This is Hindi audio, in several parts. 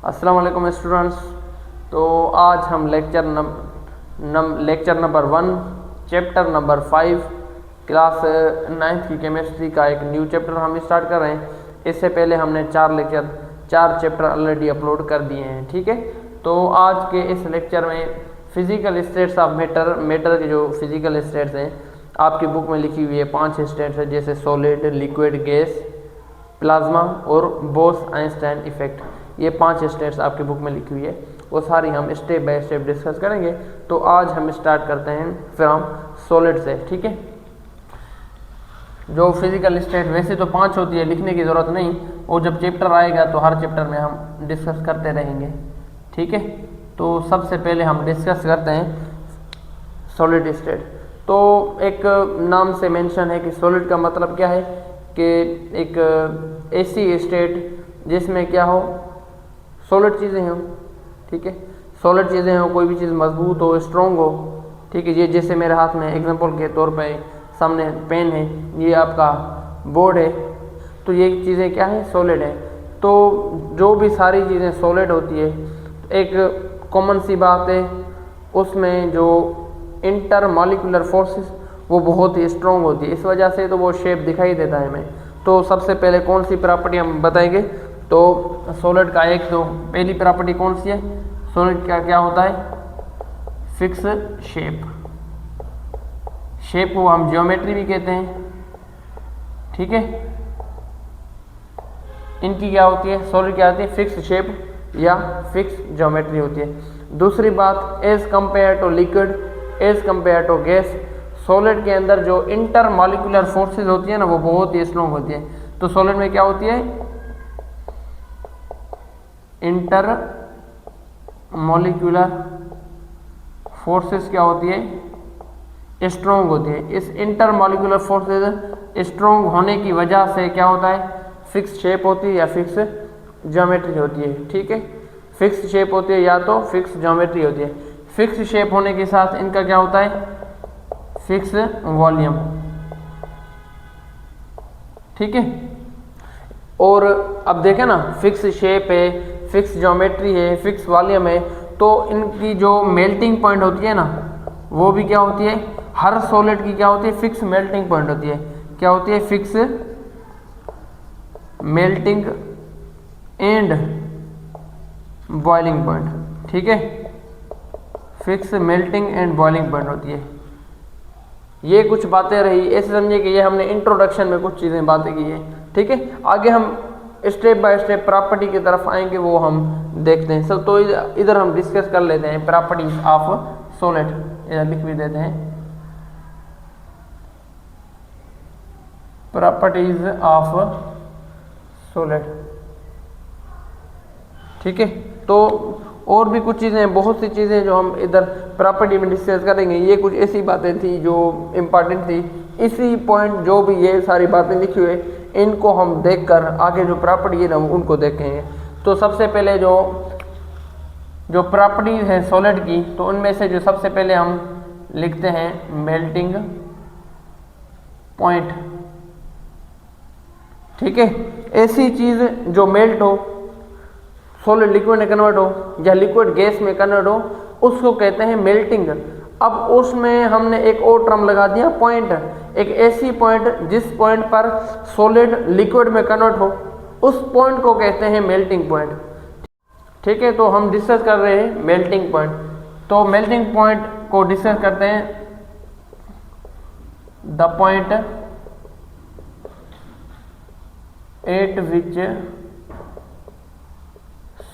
अस्सलाम वालेकुम स्टूडेंट्स। तो आज हम lecture number 1 chapter number 5 class 9th की केमिस्ट्री का एक न्यू चैप्टर हम स्टार्ट कर रहे हैं। इससे पहले हमने 4 चैप्टर ऑलरेडी अपलोड कर दिए हैं, ठीक है। तो आज के इस लेक्चर में फिजिकल स्टेट्स ऑफ मैटर के जो फिजिकल स्टेट्स हैं आपकी बुक में लिखी हुई है 5 स्टेट्स है, जैसे सॉलिड, लिक्विड, गैस, प्लाज्मा और बोस-आइंस्टाइन इफेक्ट। ये 5 स्टेट्स आपकी बुक में लिखी हुई है, वो सारी हम स्टेप बाय स्टेप डिस्कस करेंगे। तो आज हम स्टार्ट करते हैं फ्रॉम सॉलिड से, ठीक है। जो फिजिकल स्टेट वैसे तो 5 होती है, लिखने की ज़रूरत नहीं, और जब चैप्टर आएगा तो हर चैप्टर में हम डिस्कस करते रहेंगे, ठीक है। तो सबसे पहले हम डिस्कस करते हैं सॉलिड स्टेट। तो एक नाम से मेंशन है कि सॉलिड का मतलब क्या है कि एक ऐसी स्टेट जिसमें क्या हो, सॉलिड चीज़ें हों, ठीक है। सॉलिड चीज़ें हों, कोई भी चीज़ मजबूत हो, स्ट्रॉन्ग हो, ठीक है। ये जैसे मेरे हाथ में एग्जांपल के तौर पे सामने पेन है, ये आपका बोर्ड है, तो ये चीज़ें क्या है, सॉलिड है। तो जो भी सारी चीज़ें सॉलिड होती है, एक कॉमन सी बात है उसमें जो इंटर मॉलिक्यूलर फोर्सेस वो बहुत ही स्ट्रॉन्ग होती है, इस वजह से तो वो शेप दिखाई देता है हमें। तो सबसे पहले कौन सी प्रॉपर्टी हम बताएंगे, तो सॉलिड का एक तो पहली प्रॉपर्टी कौन सी है, सॉलिड का क्या होता है, फिक्स शेप। शेप को हम ज्योमेट्री भी कहते हैं, ठीक है। इनकी क्या होती है, सॉलिड क्या होती है, फिक्स शेप या फिक्स ज्योमेट्री होती है। दूसरी बात, as compare to liquid, as compare to gas, solid के अंदर जो इंटर मॉलिक्यूलर फोर्सेस होती है ना, वो बहुत ही स्ट्रॉन्ग होती है। तो सॉलिड में क्या होती है, इंटर मॉलिक्यूलर फोर्सेस क्या होती है, स्ट्रॉन्ग होती है। इस इंटर मॉलिक्यूलर फोर्सेस स्ट्रॉन्ग होने की वजह से क्या होता है, फिक्स शेप होती है या फिक्स ज्योमेट्री होती है, ठीक है। फिक्स शेप होती है या तो फिक्स ज्योमेट्री होती है। फिक्स शेप होने के साथ इनका क्या होता है, फिक्स वॉल्यूम, ठीक है। और अब देखें ना, फिक्स शेप है, फिक्स ज्योमेट्री है, फिक्स वॉल्यूम है, तो इनकी जो मेल्टिंग पॉइंट होती है ना, वो भी क्या होती है, हर सॉलिड की क्या होती है, फिक्स मेल्टिंग पॉइंट होती है। क्या होती है, fix melting and boiling point, ठीक है। Fix melting and boiling point होती है। ये कुछ बातें रही, ऐसे समझिए कि ये हमने इंट्रोडक्शन में कुछ चीज़ें बातें की है, ठीक है। आगे हम स्टेप बाय स्टेप प्रॉपर्टी की तरफ आएंगे, वो हम देखते हैं सब। तो इधर हम डिस्कस कर लेते हैं प्रॉपर्टीज ऑफ सॉलिड, इधर लिख भी देते हैं प्रॉपर्टीज ऑफ सॉलिड, ठीक है। तो और भी कुछ चीज़ें, बहुत सी चीज़ें जो हम इधर प्रॉपर्टी में डिस्कस करेंगे। ये कुछ ऐसी बातें थी जो इम्पॉर्टेंट थी, इसी पॉइंट जो भी ये सारी बातें लिखी हुई इनको हम देखकर आगे जो प्रॉपर्टी है ना उनको देखेंगे। तो सबसे पहले जो प्रॉपर्टीज है सॉलिड की, तो उनमें से जो सबसे पहले हम लिखते हैं मेल्टिंग पॉइंट, ठीक है। ऐसी चीज़ जो मेल्ट हो, सॉलिड लिक्विड में कन्वर्ट हो या लिक्विड गैस में कन्वर्ट हो, उसको कहते हैं मेल्टिंग। अब उसमें हमने एक और टर्म लगा दिया, पॉइंट। एक ऐसी पॉइंट जिस पॉइंट पर सॉलिड लिक्विड में कन्वर्ट हो, उस पॉइंट को कहते हैं मेल्टिंग पॉइंट, ठीक है। तो हम डिस्कस कर रहे हैं मेल्टिंग पॉइंट। तो मेल्टिंग पॉइंट को डिस्कस करते हैं, the point eight which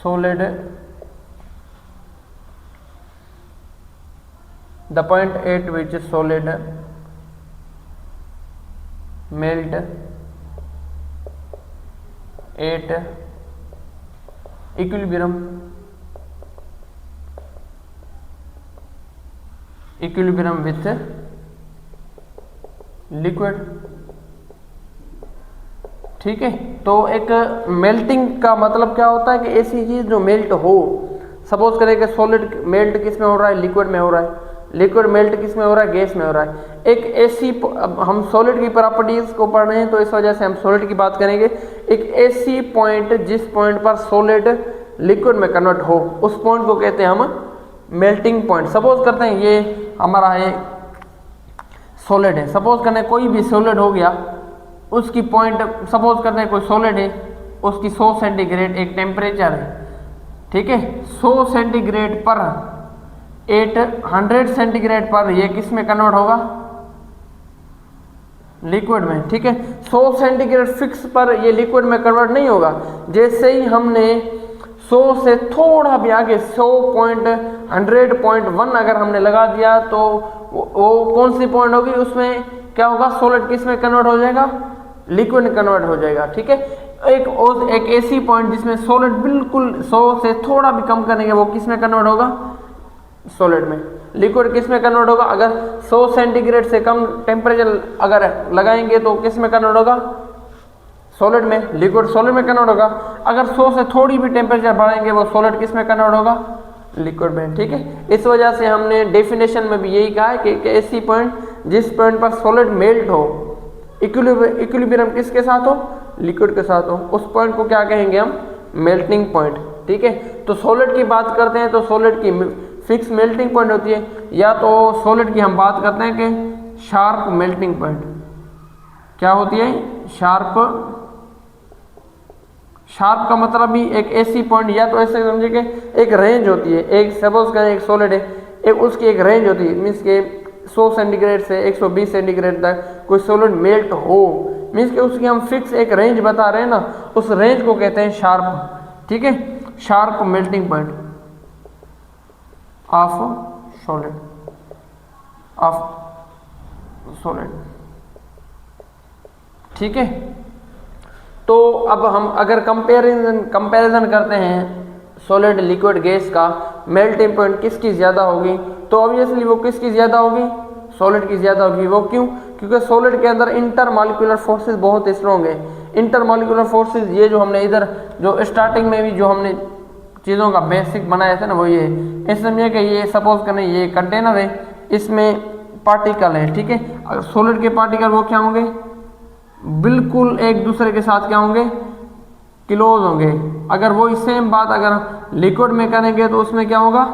solid, the point at which solid melt at equilibrium with liquid, ठीक है। तो एक मेल्टिंग का मतलब क्या होता है कि ऐसी चीज़ जो मेल्ट हो। सपोज करें कि सॉलिड मेल्ट किस में हो रहा है, लिक्विड में हो रहा है, लिक्विड मेल्ट किस में हो रहा है, गैस में हो रहा है। एक ऐसी, अब हम सॉलिड की प्रॉपर्टीज को पढ़ रहे हैं तो इस वजह से हम सॉलिड की बात करेंगे। एक ऐसी पॉइंट जिस पॉइंट पर सॉलिड लिक्विड में कन्वर्ट हो, उस पॉइंट को कहते हैं हम मेल्टिंग पॉइंट। सपोज करते हैं ये हमारा है सॉलिड है, सपोज करते हैं कोई भी सॉलिड हो गया, उसकी पॉइंट सपोज करते हैं कोई सॉलिड है, उसकी 100 सेंटीग्रेड एक टेम्परेचर है, ठीक है, 100 सेंटीग्रेड पर 800 सेंटीग्रेड पर ये किस में कन्वर्ट होगा, लिक्विड में, ठीक है। 100 सेंटीग्रेड फिक्स पर ये लिक्विड में कन्वर्ट नहीं होगा, जैसे ही हमने 100 से थोड़ा भी आगे 100.100.1 अगर हमने लगा दिया तो वो कौन सी पॉइंट होगी, उसमें क्या होगा, सॉलिड किस में कन्वर्ट हो जाएगा, लिक्विड में कन्वर्ट हो जाएगा, ठीक है। एक ऐसी पॉइंट जिसमें सॉलिड बिल्कुल 100 से थोड़ा भी कम करेंगे वो किस में कन्वर्ट होगा, सॉलिड में। लिक्विड किस में कन्वर्ट होगा, अगर 100 सेंटीग्रेड से कम टेम्परेचर अगर लगाएंगे तो किस में कन्वर्ट होगा, सॉलिड में। लिक्विड सॉलिड में कन्वर्ट होगा। अगर 100 से थोड़ी भी टेम्परेचर बढ़ाएंगे वो सॉलिड किस में कन्वर्ट होगा, लिक्विड में, ठीक है। इस वजह से हमने डेफिनेशन में भी यही कहा है कि ऐसी पॉइंट जिस पॉइंट पर सॉलिड मेल्ट हो, इक्विलिब्रियम किसके साथ हो, लिक्विड के साथ हो, उस पॉइंट को क्या कहेंगे हम, मेल्टिंग पॉइंट, ठीक है। तो सॉलिड की बात करते हैं तो सॉलिड की फिक्स मेल्टिंग पॉइंट होती है, या तो सॉलिड की हम बात करते हैं कि शार्प मेल्टिंग पॉइंट क्या होती है, शार्प का मतलब भी एक ऐसी पॉइंट, या तो ऐसे समझिए कि एक रेंज होती है, एक सपोज करें एक सॉलिड है, एक उसकी एक रेंज होती है, मीन्स के 100 सेंटीग्रेड से 120 सेंटीग्रेड तक कोई सॉलिड मेल्ट हो, मीन्स के उसकी हम फिक्स एक रेंज बता रहे हैं ना, उस रेंज को कहते हैं शार्प, ठीक है, sharp melting point of solid, ठीक है। तो अब हम अगर कंपैरिजन करते हैं सॉलिड लिक्विड गैस का, मेल्टिंग पॉइंट किसकी ज़्यादा होगी, तो ऑब्वियसली वो किसकी ज़्यादा होगी, सॉलिड की ज़्यादा होगी। वो क्यों, क्योंकि सॉलिड के अंदर इंटरमॉलिक्यूलर फोर्सेस बहुत स्ट्रॉन्ग है। इंटरमॉलिक्यूलर फोर्सेस ये जो हमने इधर जो स्टार्टिंग में भी जो हमने चीज़ों का बेसिक बनाया था ना, वो ये ऐसे समझिए कि ये सपोज करें ये कंटेनर है, इसमें पार्टिकल है, ठीक है। अगर सॉलिड के पार्टिकल वो क्या होंगे, बिल्कुल एक दूसरे के साथ क्या होंगे, क्लोज होंगे। अगर वो सेम बात अगर लिक्विड में करेंगे तो उसमें क्या होगा,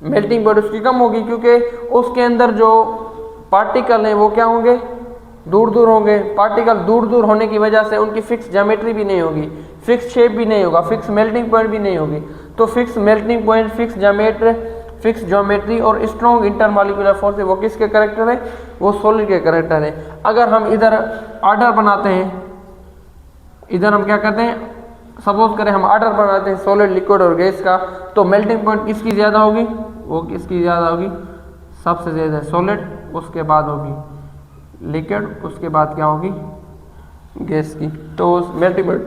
मेल्टिंग पॉइंट उसकी कम होगी, क्योंकि उसके अंदर जो पार्टिकल हैं वो क्या होंगे, दूर दूर होंगे। पार्टिकल दूर दूर होने की वजह से उनकी फिक्स ज्योमेट्री भी नहीं होगी, फिक्स शेप भी नहीं होगा, फिक्स मेल्टिंग पॉइंट भी नहीं होगी। तो fix melting point, fix geometry और स्ट्रॉन्ग इंटरमॉलिक्यूलर फोर्स वो किसके करेक्टर है, वो सॉलिड के करेक्टर है। अगर हम इधर ऑर्डर बनाते हैं, इधर हम क्या करते हैं, सपोज करें हम ऑर्डर बनाते हैं सॉलिड लिक्विड और गैस का, तो मेल्टिंग पॉइंट किसकी ज़्यादा होगी, वो किसकी ज़्यादा होगी, सबसे ज़्यादा सॉलिड, उसके बाद होगी लिक्विड, उसके बाद क्या होगी, गैस की। तो मेल्टिंग पॉइंट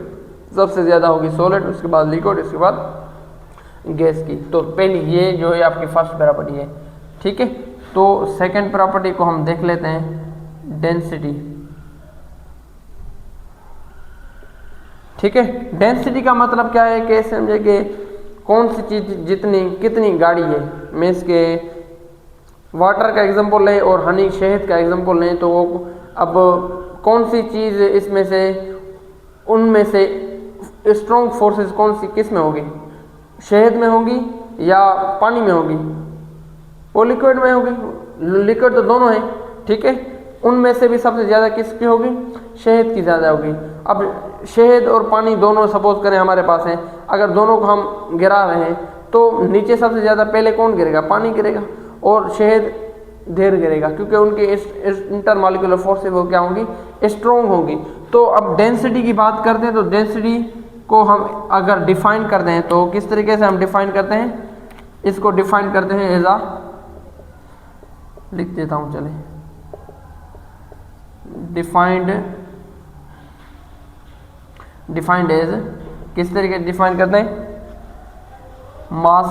सबसे ज़्यादा होगी सॉलिड, उसके बाद लिक्विड, उसके बाद गैस की। तो पहली ये जो है आपकी फर्स्ट प्रॉपर्टी है, ठीक है। तो सेकंड प्रॉपर्टी को हम देख लेते हैं, डेंसिटी, ठीक है। डेंसिटी का मतलब क्या है कि समझे कि कौन सी चीज़ जितनी कितनी गाढ़ी है, मीन्स के वाटर का एग्जांपल लें और हनी शहद का एग्जांपल लें, तो वो अब कौन सी चीज़ इसमें से, उनमें से स्ट्रॉन्ग फोर्सेस कौन सी किस में होगी, शहद में होगी या पानी में होगी, वो लिक्विड में होगी। लिक्विड तो दोनों है, ठीक है। उनमें से भी सबसे ज़्यादा किसकी होगी, शहद की ज़्यादा होगी। अब शहद और पानी दोनों सपोज करें हमारे पास हैं, अगर दोनों को हम गिरा रहे हैं तो नीचे सबसे ज़्यादा पहले कौन गिरेगा, पानी गिरेगा, और शहद देर गिरेगा, क्योंकि उनके इंटरमॉलिक्यूलर फोर्स वो क्या होंगी, स्ट्रॉन्ग होगी। तो अब डेंसिटी की बात करते हैं, तो डेंसिटी को हम अगर डिफाइन करते हैं तो किस तरीके से हम डिफाइन करते हैं, इसको डिफाइन करते हैं एज आ, लिख देता हूँ चले, डिफाइंड एज, किस तरीके से डिफाइन करते हैं, मास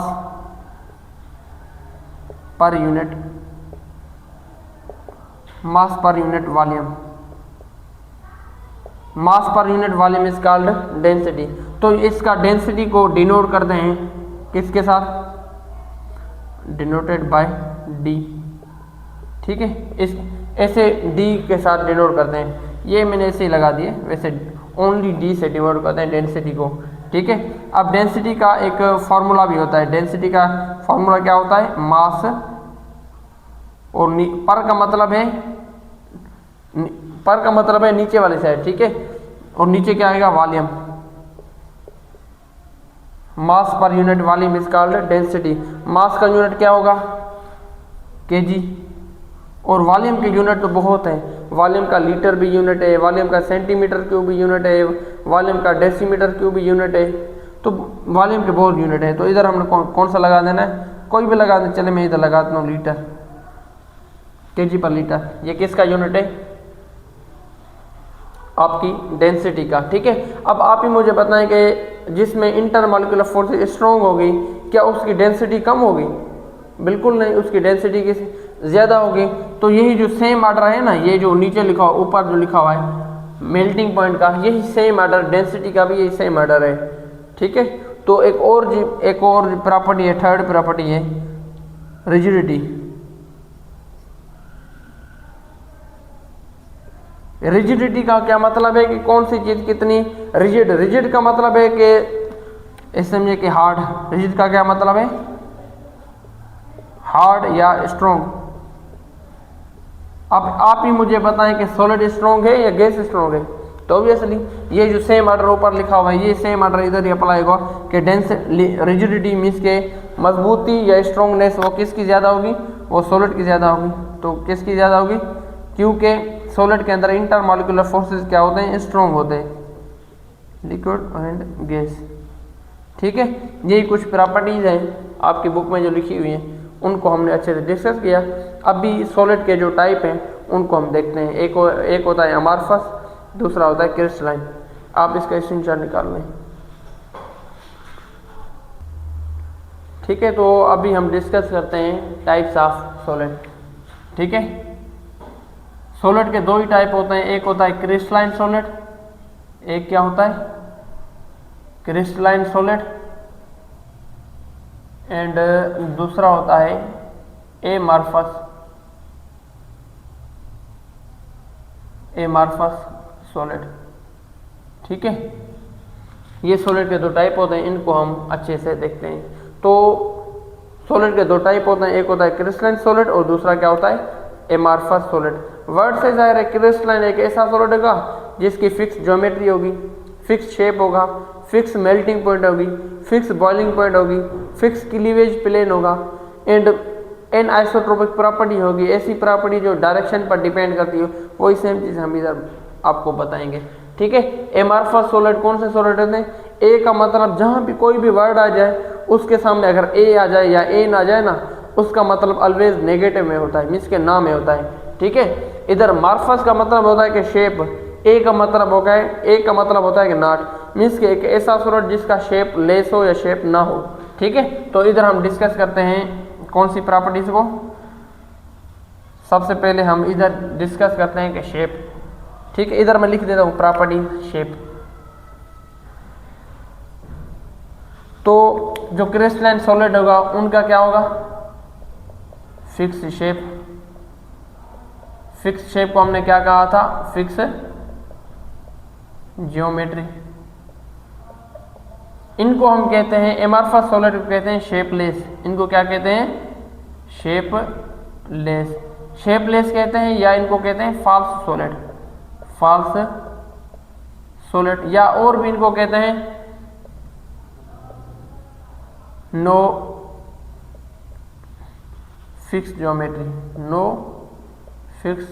पर यूनिट वॉल्यूम, मास पर unit volume is called density. तो इसका डेंसिटी को डिनोट करते हैं किसके साथ, डिनोटेड बाय डी, ठीक है। इस ऐसे डी के साथ डिनोट करते हैं, ये मैंने ऐसे ही लगा दिए, वैसे ओनली डी से डिनोट करते हैं डेंसिटी को। ठीक है। अब डेंसिटी का एक फॉर्मूला भी होता है, डेंसिटी का फॉर्मूला क्या होता है, मास, और पर का मतलब है, पर का मतलब है नीचे वाली साइड, ठीक है, और नीचे क्या आएगा, वॉल्यूम। मास पर unit volume is called density. Mass का यूनिट क्या होगा, केजी, और वॉल्यूम के यूनिट तो बहुत हैं। वॉल्यूम का लीटर भी यूनिट है, वॉल्यूम का सेंटीमीटर क्यूब भी यूनिट है, वॉल्यूम का डेसीमीटर क्यूब भी यूनिट है, तो वॉल्यूम के बहुत यूनिट है। तो इधर हमने कौन सा लगा देना है, कोई भी लगा दें, चले मैं इधर लगा देता हूँ लीटर, केजी पर लीटर। ये किसका यूनिट है, आपकी डेंसिटी का, ठीक है। अब आप ही मुझे बताएं कि जिसमें इंटरमॉलिक्यूलर फोर्स स्ट्रॉन्ग होगी, क्या उसकी डेंसिटी कम होगी, बिल्कुल नहीं, उसकी डेंसिटी की ज़्यादा होगी। तो यही जो सेम आर्डर है ना, ये जो नीचे लिखा हुआ, ऊपर जो लिखा हुआ है मेल्टिंग पॉइंट का, यही सेम आर्डर, डेंसिटी का भी यही सेम आर्डर है, ठीक है। तो एक और प्रॉपर्टी है, थर्ड प्रॉपर्टी है रिजिडिटी। रिजिडिटी का क्या मतलब है कि कौन सी चीज़ कितनी रिजिड। रिजिड का मतलब है कि समझिए कि हार्ड। रिजिड का क्या मतलब है, हार्ड या स्ट्रॉन्ग। अब आप ही मुझे बताएं कि सॉलिड स्ट्रॉन्ग है या गैस स्ट्रॉन्ग है। तो ऑब्वियसली ये जो सेम आर्डर ऊपर लिखा हुआ है, ये सेम आर्डर इधर ही अप्लाई होगा कि रिजिडिटी मीन्स के मजबूती या स्ट्रॉन्गनेस वो किसकी ज़्यादा होगी, वो सॉलिड की ज़्यादा होगी। तो किसकी ज़्यादा होगी, क्योंकि सॉलिड के अंदर इंटरमॉलिक्यूलर फोर्सेस क्या होते हैं, स्ट्रॉन्ग होते हैं, लिक्विड एंड गैस, ठीक है। यही कुछ प्रॉपर्टीज़ हैं आपकी बुक में जो लिखी हुई हैं, उनको हमने अच्छे से डिस्कस किया। अभी सॉलिड के जो टाइप हैं उनको हम देखते हैं। एक होता है अमॉर्फस, दूसरा होता है क्रिस्टलाइन। आप इसका स्क्रीनशॉट निकाल लें, ठीक है। तो अभी हम डिस्कस करते हैं टाइप्स ऑफ सॉलिड, ठीक है। सॉलिड के दो ही टाइप होते हैं, एक होता है क्रिस्टलाइन सॉलिड, एक क्या होता है, क्रिस्टलाइन सॉलिड, एंड दूसरा होता है एमार्फस सॉलिड, ठीक है। ये सॉलिड के दो टाइप होते हैं, इनको हम अच्छे से देखते हैं। तो सॉलिड के दो टाइप होते हैं, एक होता है क्रिस्टलाइन सॉलिड और दूसरा क्या होता है, एमार्फस सॉलिड। वर्ड से जाहिर है क्रिस्टलाइन एक ऐसा सॉलिड होगा जिसकी फिक्स ज्योमेट्री होगी, फिक्स शेप होगा, फिक्स मेल्टिंग पॉइंट होगी, फिक्स बॉइलिंग पॉइंट होगी, फिक्स क्लीवेज प्लेन होगा, एंड एन आइसोट्रोपिक प्रॉपर्टी होगी, ऐसी प्रॉपर्टी जो डायरेक्शन पर डिपेंड करती है। वही सेम चीज़ हम इधर आपको बताएंगे, ठीक है। एमार्फस सॉलिड कौन से सॉलिड होते हैं, ए का मतलब जहाँ भी कोई भी वर्ड आ जाए उसके सामने अगर ए आ जाए या ए ना जाए ना, उसका मतलब ऑलवेज नेगेटिव में होता है, मीन्स के ना में होता है, ठीक है। इधर मार्फस का मतलब होता है कि शेप, ए का मतलब होता है, ए का मतलब होता है कि नॉट, मीन्स के एक ऐसा सॉलिड जिसका शेप लेस हो या शेप ना हो, ठीक है। तो इधर हम डिस्कस करते हैं कौन सी प्रॉपर्टीज को। सबसे पहले हम इधर डिस्कस करते हैं कि शेप, ठीक है। इधर मैं लिख देता हूँ प्रॉपर्टी शेप। तो जो क्रिस्टलाइन सॉलिड होगा उनका क्या होगा, फिक्स शेप। फिक्स शेप को हमने क्या कहा था, फिक्स ज्योमेट्री। इनको हम कहते हैं, एमार्फस सॉलिड को कहते हैं शेपलेस। इनको क्या कहते हैं, शेपलेस। शेपलेस कहते हैं, या इनको कहते हैं फॉल्स सॉलिड, फॉल्स सॉलिड, या और भी इनको कहते हैं no fix geometry, no fix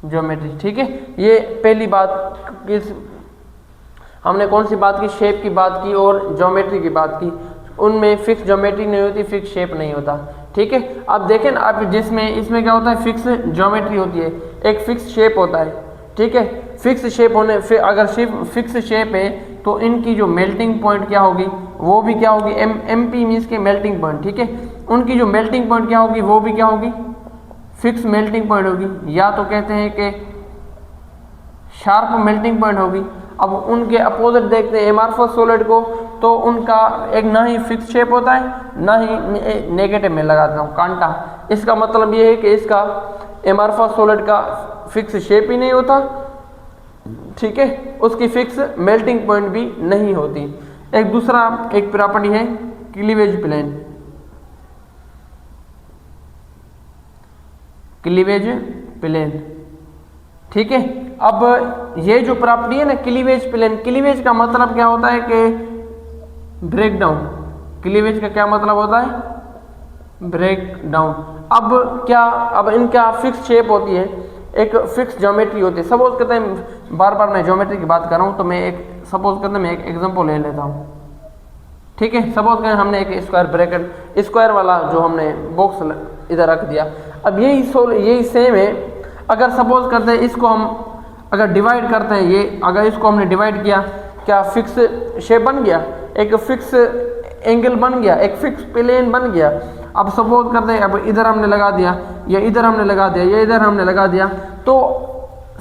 geometry, ठीक है। ये पहली बात किस हमने कौन सी बात की, शेप की बात की और ज्योमेट्री की बात की। उनमें फिक्स ज्योमेट्री नहीं होती, फिक्स शेप नहीं होता, ठीक है। अब देखें ना आप, जिसमें इसमें क्या होता है, फिक्स ज्योमेट्री होती है, एक फिक्स शेप होता है, ठीक है। फिक्स शेप होने अगर फिक्स शेप है तो इनकी जो मेल्टिंग पॉइंट क्या होगी, वो भी क्या होगी, एमपी मीन्स के मेल्टिंग पॉइंट, ठीक है। उनकी जो मेल्टिंग पॉइंट क्या होगी, वो भी क्या होगी, फिक्स मेल्टिंग पॉइंट होगी, या तो कहते हैं कि शार्प मेल्टिंग पॉइंट होगी। अब उनके अपोजिट देखते हैं एमार्फस सॉलिड को, तो उनका एक ना ही फिक्स शेप होता है ना ही नेगेटिव में लगाता हूँ कांटा। इसका मतलब ये है कि इसका एमार्फस सॉलिड का फिक्स शेप ही नहीं होता, ठीक है, उसकी फिक्स मेल्टिंग पॉइंट भी नहीं होती। एक दूसरा एक प्रॉपर्टी है क्लीवेज प्लेन। क्लीवेज प्लेन, ठीक है। अब ये जो प्रॉपर्टी है ना क्लीवेज प्लेन, क्लीवेज का मतलब क्या होता है कि ब्रेक डाउन। क्लीवेज का क्या मतलब होता है? Break down. अब इनका फिक्स शेप होती है, एक फिक्स ज्योमेट्री होती है। सपोज करते हैं, बार बार मैं ज्योमेट्री की बात कर रहा हूँ, तो मैं एक सपोज करते हैं मैं एक एग्जांपल ले लेता हूँ, ठीक है। सपोज करें हमने एक स्क्वायर ब्रैकेट, स्क्वायर वाला जो हमने बॉक्स इधर रख दिया। अब यही सेम है। अगर सपोज करते हैं इसको हम अगर डिवाइड करते हैं, ये अगर इसको हमने डिवाइड किया, क्या फिक्स शेप बन गया, एक फिक्स एंगल बन गया, एक फिक्स प्लेन बन गया। अब सपोज करते हैं अब इधर हमने लगा दिया, या इधर हमने लगा दिया, या इधर हमने लगा दिया, तो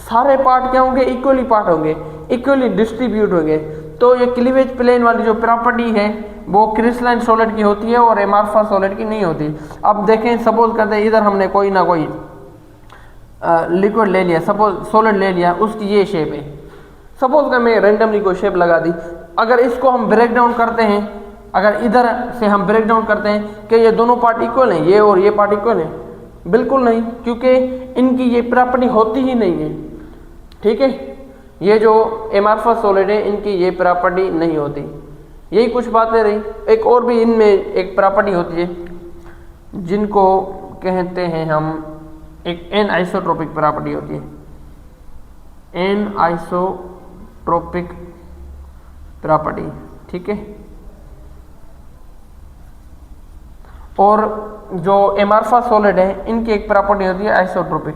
सारे पार्ट क्या होंगे? इक्वली पार्ट होंगे, इक्वली डिस्ट्रीब्यूट होंगे। तो ये क्लीवेज प्लेन वाली जो प्रॉपर्टी है वो क्रिस्टलाइन सॉलिड की होती है और एमॉर्फस सॉलिड की नहीं होती। अब देखें, सपोज करते हैं इधर हमने कोई ना कोई लिक्विड ले लिया, सपोज सॉलिड ले लिया, उसकी ये शेप है। सपोज कर मैं रैंडमली कोई शेप लगा दी। अगर इसको हम ब्रेक डाउन करते हैं, अगर इधर से हम ब्रेक डाउन करते हैं कि ये दोनों पार्ट इक्वल हैं, ये और ये पार्ट इक्वल है, बिल्कुल नहीं, क्योंकि इनकी ये प्रॉपर्टी होती ही नहीं है, ठीक है। ये जो एमॉर्फस सॉलिड है इनकी ये प्रॉपर्टी नहीं होती। यही कुछ बातें रही। एक और भी इनमें एक प्रॉपर्टी होती है जिनको कहते हैं हम, एक एन आइसोट्रोपिक प्रॉपर्टी होती है, एन आइसोट्रोपिक प्रॉपर्टी, ठीक है। और जो एमॉर्फस सॉलिड है इनकी एक प्रॉपर्टी होती है आइसोट्रोपिक,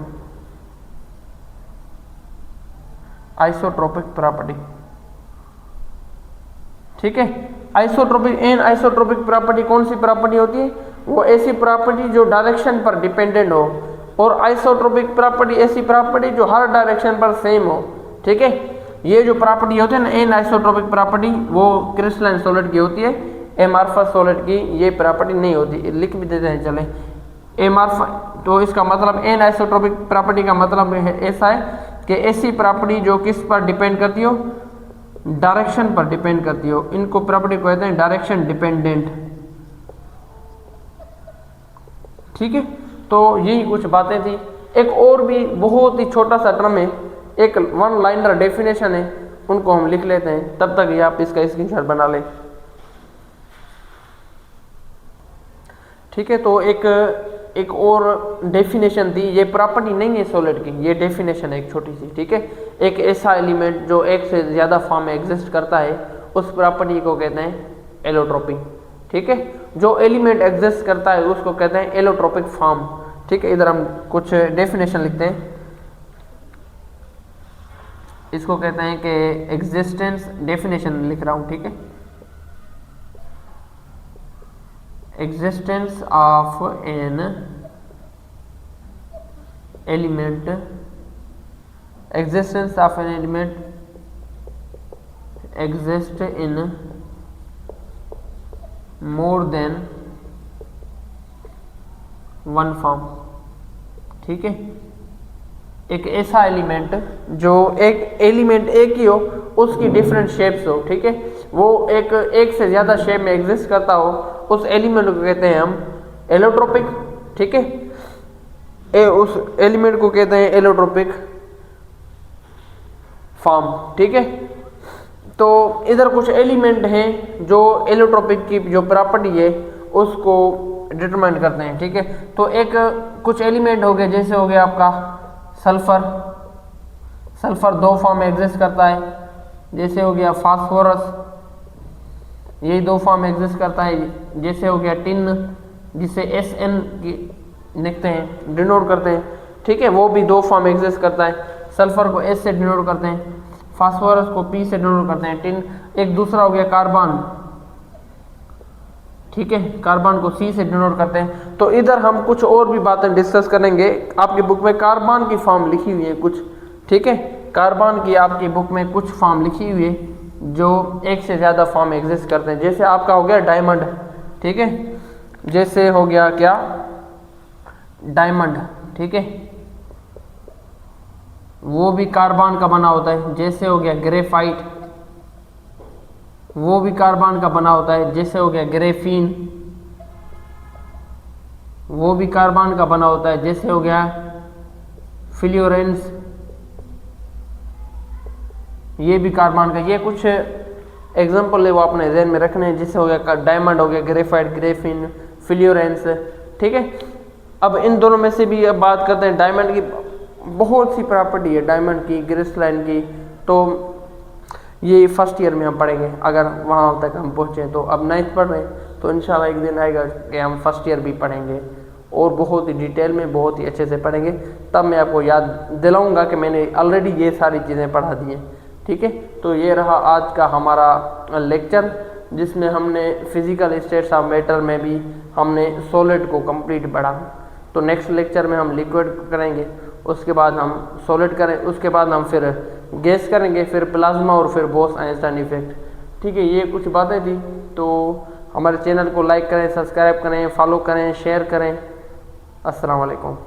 आइसोट्रोपिक प्रॉपर्टी, ठीक है। आइसोट्रोपिक एन आइसोट्रोपिक प्रॉपर्टी कौन सी प्रॉपर्टी होती है? वो ऐसी प्रॉपर्टी जो डायरेक्शन पर डिपेंडेंट हो, और आइसोट्रोपिक प्रॉपर्टी ऐसी प्रॉपर्टी जो हर डायरेक्शन पर सेम हो, ठीक है। ये जो प्रॉपर्टी होती है ना एन आइसोट्रोपिक प्रॉपर्टी, वो क्रिस्टलाइन सॉलिड की होती है, एमॉर्फस सॉलिड की ये प्रॉपर्टी नहीं होती। लिख भी देते हैं चले, एमॉर्फस, तो इसका मतलब एन आइसोट्रोपिक प्रॉपर्टी का मतलब है ऐसा है कि ऐसी प्रॉपर्टी जो किस पर डिपेंड करती हो? डायरेक्शन पर डिपेंड करती हो। इनको प्रॉपर्टी को कहते हैं डायरेक्शन डिपेंडेंट, ठीक है। तो यही कुछ बातें थी। एक और भी बहुत ही छोटा सा टर्म है, एक वन लाइनर डेफिनेशन है, उनको हम लिख लेते हैं, तब तक ये आप इसका स्क्रीनशॉट बना लें, ठीक है। तो एक और डेफिनेशन थी, ये प्रॉपर्टी नहीं है सॉलिड की, ये डेफिनेशन है एक छोटी सी, ठीक है। एक ऐसा एलिमेंट जो एक से ज़्यादा फॉर्म में एग्जिस्ट करता है, उस प्रॉपर्टी को कहते हैं एलोट्रोपी, ठीक है। जो एलिमेंट एग्जिस्ट करता है उसको कहते हैं एलोट्रोपिक फॉर्म, ठीक है। इधर हम कुछ डेफिनेशन लिखते हैं, इसको कहते हैं कि एग्जिस्टेंस, डेफिनेशन लिख रहा हूँ, ठीक है। existence of an element, existence of an element exist in more than one form, ठीक है। एक ऐसा एलिमेंट जो एक एलिमेंट एक ही हो, उसकी डिफरेंट शेप्स हो, ठीक है। वो एक से ज़्यादा शेप में एग्जिस्ट करता हो, उस एलिमेंट को कहते हैं हम एलोट्रोपिक, ठीक है। उस एलिमेंट को कहते हैं एलोट्रोपिक फॉर्म, ठीक है। तो इधर कुछ एलिमेंट हैं जो एलोट्रोपिक की जो प्रॉपर्टी है उसको डिटरमाइन करते हैं, ठीक है। तो एक कुछ एलिमेंट हो गए, जैसे हो गया आपका सल्फर, सल्फर दो फॉर्म में एग्जिस्ट करता है, जैसे हो गया फास्फोरस, यही दो फॉर्म में एग्जिस्ट करता है, जैसे हो गया टिन, जिसे SN लिखते हैं, डिनोट करते हैं, ठीक है। वो भी दो फॉर्म में एग्जिस्ट करता है, सल्फर को S से डिनोट करते हैं, फास्फोरस को P से डिनोट करते हैं, टिन। एक दूसरा हो गया कार्बन, ठीक है, कार्बन को C से डिनोट करते हैं। तो इधर हम कुछ और भी बातें डिस्कस करेंगे। आपकी बुक में कार्बन की फॉर्म लिखी हुई है कुछ, ठीक है। कार्बन की आपकी बुक में कुछ फॉर्म लिखी हुई है जो एक से ज़्यादा फॉर्म एग्जिस्ट करते हैं। जैसे आपका हो गया डायमंड, ठीक है, जैसे हो गया क्या डायमंड, ठीक है। वो भी कार्बन का बना होता है, जैसे हो गया ग्रेफाइट, वो भी कार्बन का बना होता है, जैसे हो गया ग्रेफीन, वो भी कार्बन का बना होता है, जैसे हो गया फ्लोरेंस, ये भी कार्बन का। ये कुछ एग्जांपल है वो अपने ध्यान में रखने हैं, जैसे हो गया डायमंड हो गया ग्रेफाइट, ग्रेफिन, फ्लोरेंस, ठीक है। अब इन दोनों में से भी अब बात करते हैं। डायमंड की बहुत सी प्रॉपर्टी है, डायमंड की, ग्रिसलाइन की, तो ये फर्स्ट ईयर में हम पढ़ेंगे अगर वहाँ तक हम पहुँचे तो। अब 9th पढ़ रहे हैं तो इंशाल्लाह एक दिन आएगा कि हम फर्स्ट ईयर भी पढ़ेंगे और बहुत ही डिटेल में, बहुत ही अच्छे से पढ़ेंगे। तब मैं आपको याद दिलाऊंगा कि मैंने ऑलरेडी ये सारी चीज़ें पढ़ा दी हैं, ठीक है। तो ये रहा आज का हमारा लेक्चर, जिसमें हमने फिजिकल स्टेट्स ऑफ मैटर में भी हमने सॉलिड को कंप्लीट पढ़ा। तो नेक्स्ट लेक्चर में हम लिक्विड करेंगे, उसके बाद हम सॉलिड करें, उसके बाद हम फिर गैस करेंगे, फिर प्लाज्मा और फिर बोस-आइंस्टाइन इफेक्ट, ठीक है। ये कुछ बातें थी। तो हमारे चैनल को लाइक करें, सब्सक्राइब करें, फॉलो करें, शेयर करें। अस्सलाम वालेकुम।